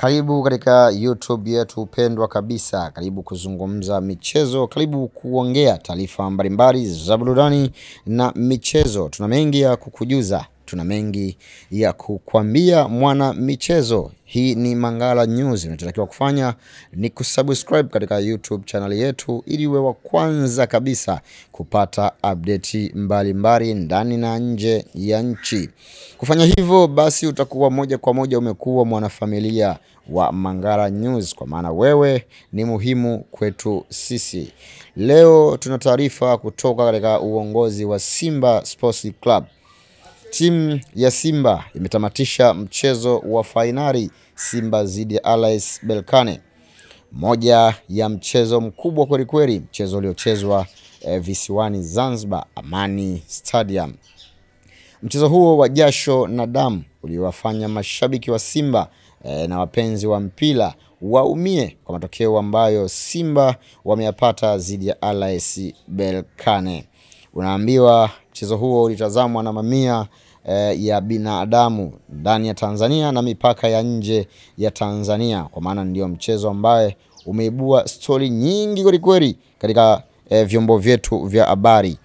Karibu katika YouTube yetu pendwa kabisa. Karibu kuzungumza michezo, karibu kuongea taarifa mbalimbali za burudani na michezo. Tuna mengi ya kukujuza, tuna mengi ya kukwambia mwana michezo. Hii ni Mangala News. Unachotakiwa kufanya ni kusubscribe katika YouTube channel yetu ili uwe wa kwanza kabisa kupata update mbalimbali ndani na nje ya nchi. Kufanya hivyo basi utakuwa moja kwa moja umekuwa mwanafamilia wa Mangala News, kwa maana wewe ni muhimu kwetu sisi. Leo tuna taarifa kutoka katika uongozi wa Simba Sports Club. Timu ya Simba imetamatisha mchezo wa fainali Simba dhidi ya RS Berkane. Moja ya mchezo mkubwa kweli kweli, mchezo uliochezwa visiwani Zanzibar, Amani Stadium. Mchezo huo wa jasho na damu uliowafanya mashabiki wa Simba na wapenzi wa mpira waumie kwa matokeo ambayo Simba wameyapata dhidi ya RS Berkane. Unaambiwa mchezo huo ulitazamwa na mamia ya binadamu ndani ya Tanzania na mipaka ya nje ya Tanzania, kwa maana ndio mchezo ambaye umeibua story nyingi kweli kweli katika vyombo vyetu vya habari.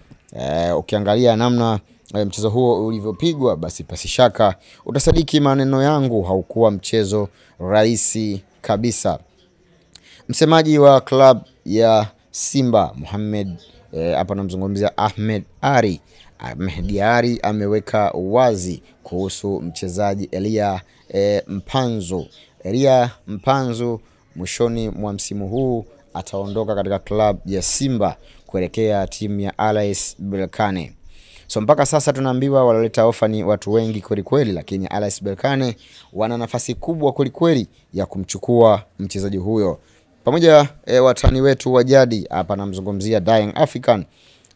Ukiangalia namna mchezo huo ulivyopigwa, basi pasi shaka utasadiki maneno yangu, haukuwa mchezo rahisi kabisa. Msemaji wa club ya Simba Mohamed, hapa namzungumzia Ahmed Ally ameweka wazi kuhusu mchezaji Elia Mpanzu. Mwishoni mwa msimu huu ataondoka katika club ya Simba kuelekea timu ya RS Berkane. So mpaka sasa tunaambiwa waloleta ofa ni watu wengi kweli kweli, lakini RS Berkane wana nafasi kubwa kweli kweli ya kumchukua mchezaji huyo. Pamoja watani wetu wa jadi, hapa namzungumzia Young African,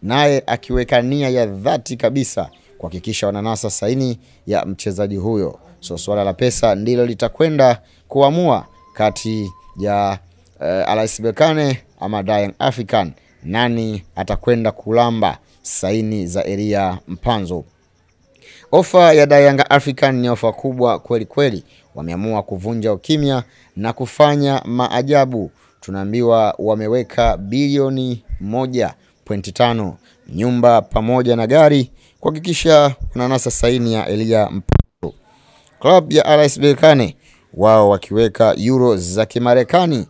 naye akiweka nia ya dhati kabisa kuhakikisha wananasa saini ya mchezaji huyo. So swala la pesa ndilo litakwenda kuamua kati ya RS Berkane ama Young African, nani atakwenda kulamba saini za Elia Mpanzu. Ofa ya Young African ni ofa kubwa kweli kweli. Wameamua kuvunja ukimya na kufanya maajabu. Tunaambiwa wameweka bilioni 1.5, nyumba pamoja na gari kuhakikisha wananasa saini ya Elia Mpanzu. Club ya RS Berkane wao wakiweka euro za Kimarekani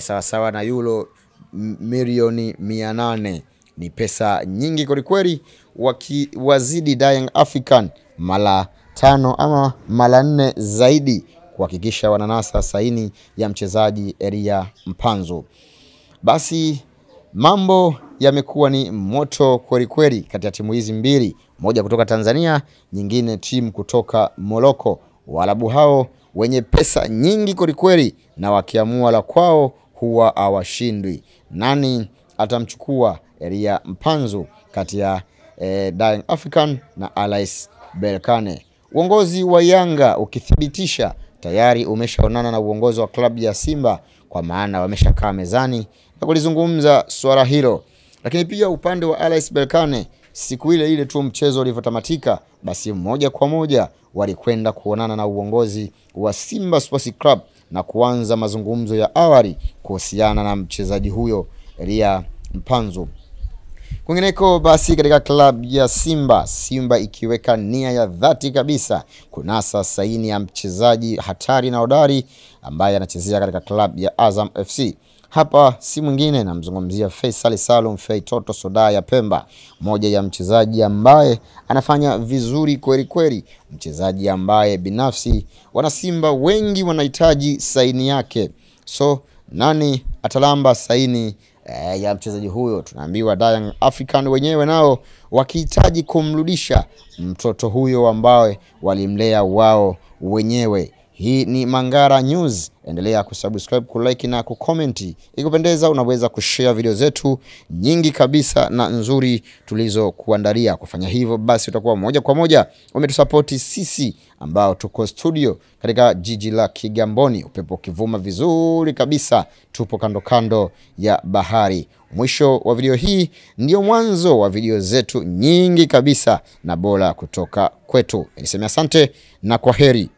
sawa sawa na euro milioni 800. Ni pesa nyingi kweli kweli, wakiwazidi Young African mara 5 ama mara 4 zaidi kuhakikisha wananasa saini ya mchezaji Elia Mpanzu. Basi mambo yamekuwa ni moto kweli kweli kati ya timu hizi mbili, moja kutoka Tanzania, nyingine timu kutoka Morocco. Waarabu hao wenye pesa nyingi kweli kweli, na wakiamua la kwao huwa hawashindwi. Nani atamchukua Elia Mpanzu kati ya Young African na RS Berkane? Uongozi wa Yanga ukithibitisha tayari umeshaonana na uongozi wa klabu ya Simba, kwa maana wameshakaa mezani na kulizungumza swala hilo. Lakini pia upande wa RS Berkane, siku ile tu mchezo ulivyotamatika, basi moja kwa moja walikwenda kuonana na uongozi wa Simba Sports Club na kuanza mazungumzo ya awali kuhusiana na mchezaji huyo Elia Mpanzu. Kwingineko basi katika club ya Simba ikiweka nia ya dhati kabisa kunasa saini ya mchezaji hatari na hodari ambaye anachezea katika club ya Azam FC. Hapa si mwingine, namzungumzia Faisal Salum Feitoto Soda ya Pemba, moja ya mchezaji ambaye anafanya vizuri kweli kweli, mchezaji ambaye binafsi wana Simba wengi wanahitaji saini yake. So nani atalamba saini ya mchezaji huyo? Tunaambiwa Young African wenyewe nao wakihitaji kumrudisha mtoto huyo ambaye walimlea wao wenyewe. Hii ni Mangala News. Endelea kusubscribe, kulike na kucomment. Ikipendeza unaweza kushare video zetu nyingi kabisa na nzuri tulizo kuandalia. Kufanya hivyo basi utakuwa moja kwa moja umetusupporti sisi ambao tuko studio katika jiji la Kigamboni, upepo kivuma vizuri kabisa, tupo kando kando ya bahari. Mwisho wa video hii ndio mwanzo wa video zetu nyingi kabisa na bora kutoka kwetu. Niseme asante na kwaheri.